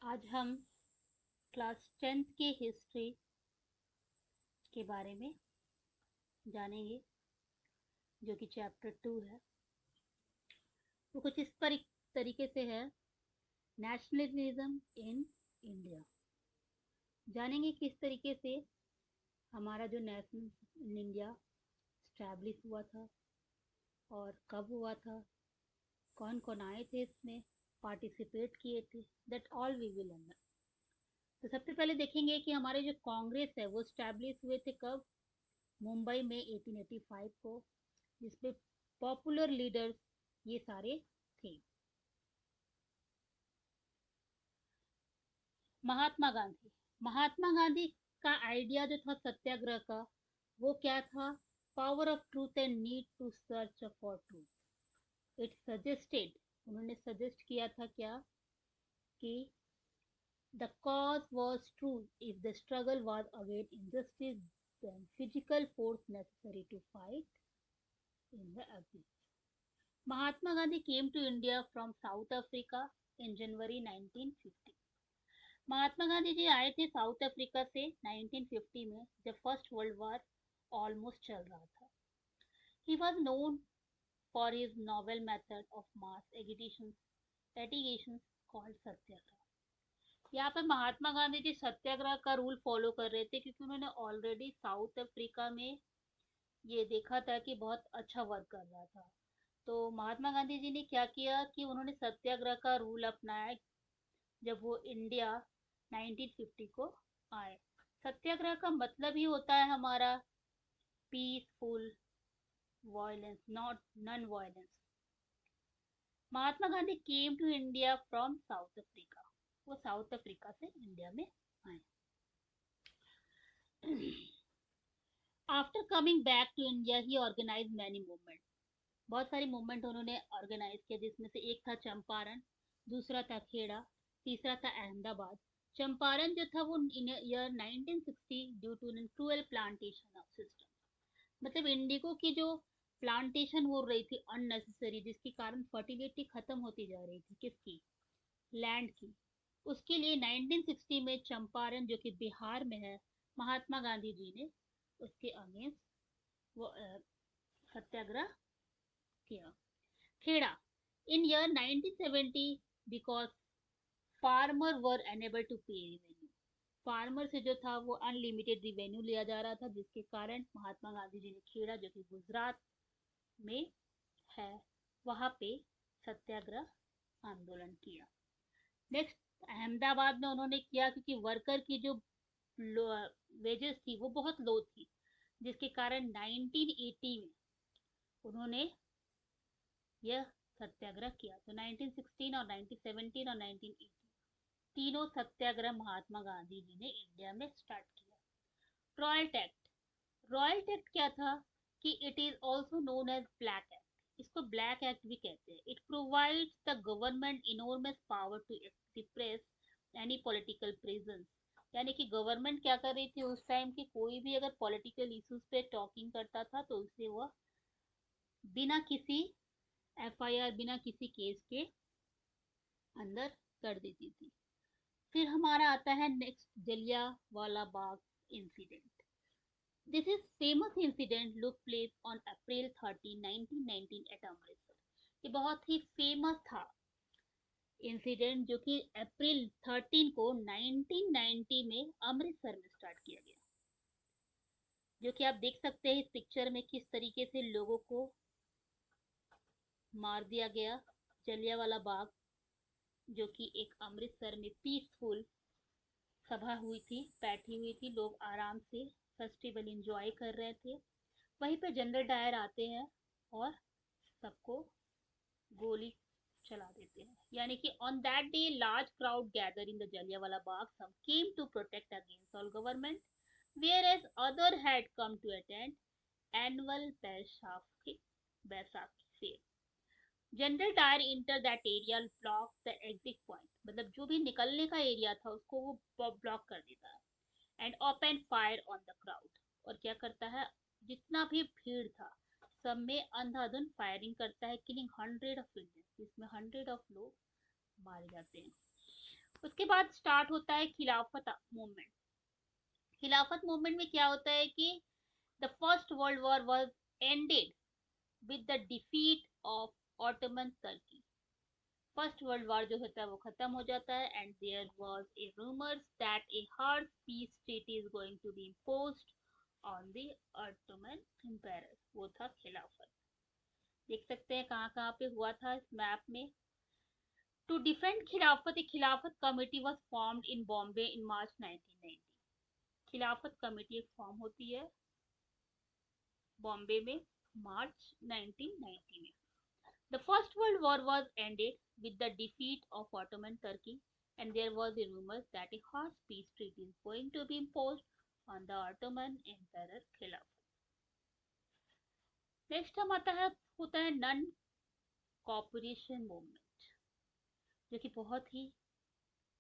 आज हम class 10th की हिस्ट्री के बारे में जानेंगे, जो कि चैप्टर 2 है। वो कुछ इस तरीके से है। Nationalism in India. जानेंगे किस तरीके से हमारा जो नेशनल इन इंडिया स्टैब्लिश हुआ था और कब हुआ था, कौन कौन आए थे, इसमें पार्टिसिपेट किए थे, that all we will learn. तो सबसे पहले देखेंगे कि हमारे जो कांग्रेस है वो स्टैब्लिश हुए थे कब। मुंबई में 1885 को, जिसपे पॉपुलर लीडर्स ये सारे थे। महात्मा गांधी का आइडिया जो था सत्याग्रह का, वो क्या था? Power of truth and need to search for truth. It suggested, उन्होंने सजेस्ट किया था क्या, कि the cause was true if the struggle was against injustice then physical force necessary to fight in the abuse. Mahatma Gandhi came to India from South Africa in January 1950। Mahatma Gandhi ji आए थे south Africa से 1950 में, जब first world war almost चल रहा था। He was known for his novel method of mass agitations called सत्याग्रह। यहाँ पे महात्मा गांधी जी सत्याग्रह का रूल फॉलो कर रहे थे, क्योंकि उन्होंने ऑलरेडी साउथ अफ्रीका में ये देखा था कि बहुत अच्छा वर्क कर रहा था। तो महात्मा गांधी जी ने क्या किया कि उन्होंने सत्याग्रह का रूल अपनाया जब वो इंडिया 1950 को आए। सत्याग्रह का मतलब ही होता है हमारा peaceful violence, not non violence. Mahatma Gandhi came to India from South Africa. वो साउथ अफ्रीका से इंडिया में आए। After coming back to India he organise many movement. बहुत सारी मूवमेंट उन्होंने ऑर्गेनाइज किया, जिसमें से एक था चंपारण, दूसरा था खेड़ा, तीसरा था अहमदाबाद। चंपारण जो था वो in year 1960 due to cruel plantation of system, मतलब इंडिगो की जो प्लांटेशन हो रही थी अननेसेसरी, जिसके कारण फर्टिलिटी खत्म होती जा रही थी, किसकी? लैंड की। उसके लिए 1960 में चंपारण, जो कि बिहार में है, महात्मा गांधी जी ने उसके अगेंस्ट वो सत्याग्रह किया। Kheda in year 1970 because farmer were unable to pay revenue। Farmer से जो था वो अनलिमिटेड रिवेन्यू लिया जा रहा था, जिसके कारण महात्मा गांधी जी ने खेड़ा, जो कि गुजरात में है, वहां पे सत्याग्रह आंदोलन किया। नेक्स्ट अहमदाबाद में उन्होंने किया, क्योंकि वर्कर की जो वेजेस थी वो बहुत लो थी, जिसके कारण 1980 में उन्होंने यह सत्याग्रह किया। तो 1916 और 1917 और 1918 तीनों सत्याग्रह महात्मा गांधी जी ने इंडिया में स्टार्ट किया। Royal tact. रॉयल टैक्ट क्या था कि it is also known as Black Act. इसको ब्लैक एक्ट भी कहते हैं। It provides the government enormous power to repress any political presence. यानी कि गवर्नमेंट क्या कर रही थी उस टाइम की, कोई भी अगर पॉलिटिकल इश्यूज पे टॉकिंग करता था तो उसे वह बिना किसी एफआईआर, बिना किसी केस के अंदर कर देती थी। फिर हमारा आता है next, Jallianwala Bagh incident. This is famous incident look place on April 30 1919 at Amritsar. ये बहुत ही फेमस था इंसिडेंट, जो कि अप्रैल 13 को 1990 में अमृतसर में स्टार्ट किया गया। जो कि आप देख सकते हैं इस पिक्चर में किस तरीके से लोगों को मार दिया गया। जलियांवाला बाग, जो कि एक अमृतसर में पीसफुल सभा हुई थी, बैठी हुई थी, लोग आराम से फेस्टिवल एंजॉय कर रहे थे। वहीं पे जनरल डायर आते हैं और सबको गोली चला देते हैं। यानी कि on that day large crowd gather in the Jallianwala Bagh, some came to protect against all government, whereas other had come to attend annual Baisakhi fair. General Dyer enter that area block the exit point, मतलब जो भी निकलने का area था उसको वो block कर देता है। And open fire on the crowd, और क्या करता है, जितना भी भीड़ था सब में अंधाधुंध फायरिंग करता है, किलिंग 100 ऑफ इंडियंस, जिसमें 100 ऑफ लोग मारे जाते हैं। उसके बाद स्टार्ट होता है खिलाफत मूवमेंट। खिलाफत मूवमेंट में क्या होता है कि the first world war was ended with the defeat of Ottoman Turkey. First world war जो होता है वो खत्म हो जाता है and there was a rumours that a hard peace treaty is going to be imposed on the Ottoman Empire. वो था खिलाफत। देख सकते हैं कहाँ कहाँ पे हुआ था इस मैप में। To defend Khilafat, a Khilafat committee was formed in Bombay in March 1990। Khilafat committee एक फॉर्म होती है बॉम्बे में मार्च 1990 में। The First World War was ended with the defeat of Ottoman Turkey, and there was a rumor that a harsh peace treaty is going to be imposed on the Ottoman Emperor Khilafat. Next हम आता है होता है none cooperation movement, जो कि बहुत ही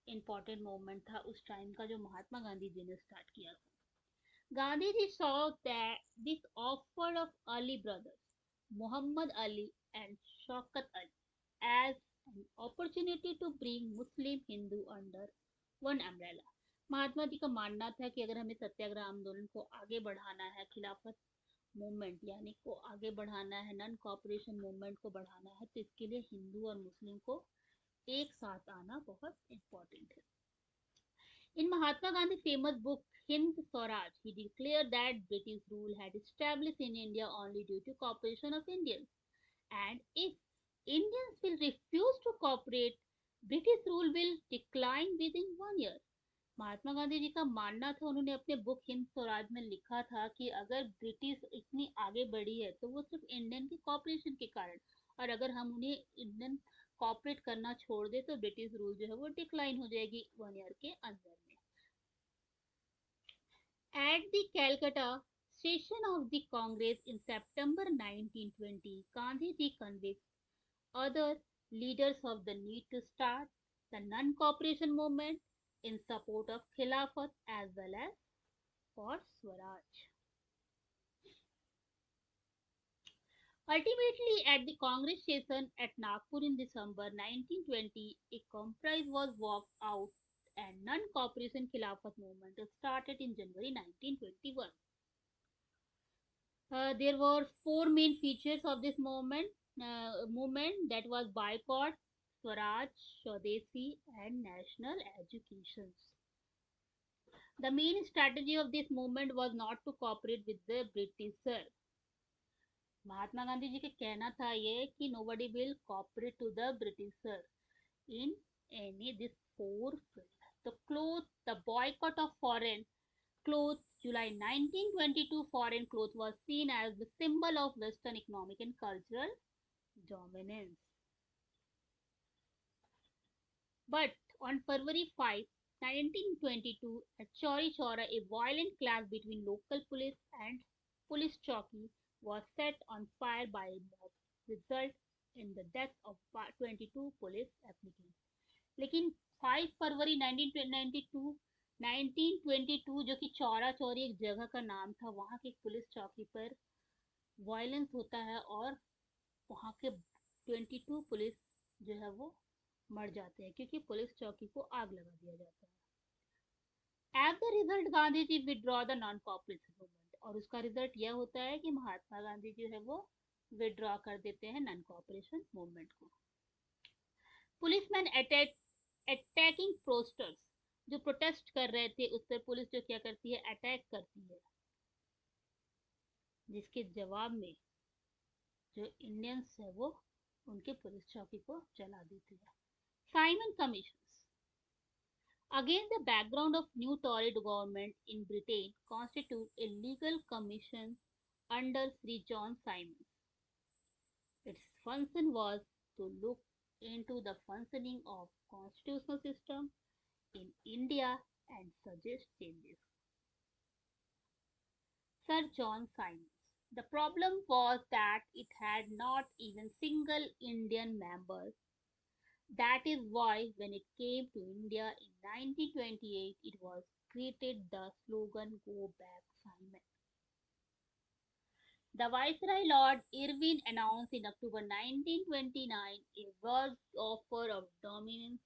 important movement था उस टाइम का, जो महात्मा गांधी जी ने स्टार्ट किया था। Gandhi ji saw that this offer of Ali brothers, Muhammad Ali and Shaukat Ali, as an opportunity to bring Muslim Hindu under one umbrella। Mahatma ji का मानना था कि अगर हमें सत्याग्रह आंदोलन को आगे बढ़ाना है, खिलाफत मूवमेंट यानी को आगे बढ़ाना है, नॉन कॉपरेशन मूवमेंट को बढ़ाना है, तो इसके लिए हिंदू और मुस्लिम को एक साथ आना बहुत इम्पोर्टेंट है। In Mahatma Gandhi's famous book Hind Swaraj, he declared that British rule had established in India only due to cooperation of Indians, and if Indians will refuse to cooperate, British rule will decline within 1 year। Mahatma Gandhi ji का मानना था, उन्होंने अपने book Hind Swaraj में लिखा था कि अगर ब्रिटिश इतनी आगे बढ़ी है तो वो सिर्फ इंडियन की कॉपरेशन के कारण, और अगर हम उन्हें इंडियन कॉपरेट करना छोड़ दे तो ब्रिटिश रूल जो है वो डिक्लाइन हो जाएगी 1 ईयर के अंदर में। At the Calcutta session of the Congress in September 1920, Gandhiji convinced other leaders of the need to start the non-cooperation movement in support of Khilafat as well as for Swaraj. Ultimately, at the Congress session at Nagpur in December 1920, a compromise was worked out and non-cooperation Khilafat movement started in January 1921. There were four main features of this movement, that was boycott, Swaraj, Swadeshi, and national education. The main strategy of this movement was not to cooperate with the British। Mahatma Gandhi ji का कहना था ये कि nobody will cooperate to the British in any this four field। The boycott of foreign clothes, July 1922, foreign clothes was seen as the symbol of Western economic and cultural dominance। But on February 5, 1922, at Chauri Chaura, a violent clash between local police and police chowki was set on fire by a mob, result in the death of 22 police applicants। लेकिन 5 फरवरी 1922 जो कि चौरा चौरी एक जगह का नाम था, वहाँ की पुलिस चौकी पर वायलेंस होता है और वहाँ के 22 पुलिस जो है वो मर जाते हैं क्योंकि पुलिस चौकी को आग लगा दिया जाता है। As the result Gandhi ji withdraw the non cooperation movement, और उसका रिजल्ट यह होता है कि महात्मा गांधी जो है वो विड्रॉ कर देते हैं नॉन कॉपरेशन मूवमेंट को। पुलिसमैन अटैकिंग प्रोस्टर्स, जो प्रोटेस्ट कर रहे थे उस पर पुलिस जो क्या करती है, अटैक करती है, जिसके जवाब में जो इंडियंस है वो उनके पुलिस चौकी को जला देते हैं। Simon commission, against the background of new Tory government in Britain, constitute a legal commission under Sir John Simons। Its function was to look into the functioning of constitutional system in India and suggest changes। Sir John Simons. The problem was that it had not even single Indian member। That is why when it came to India in 1928, it was created the slogan "Go Back Simon"। The Viceroy Lord Irwin announced in October 1929 a vast offer of dominance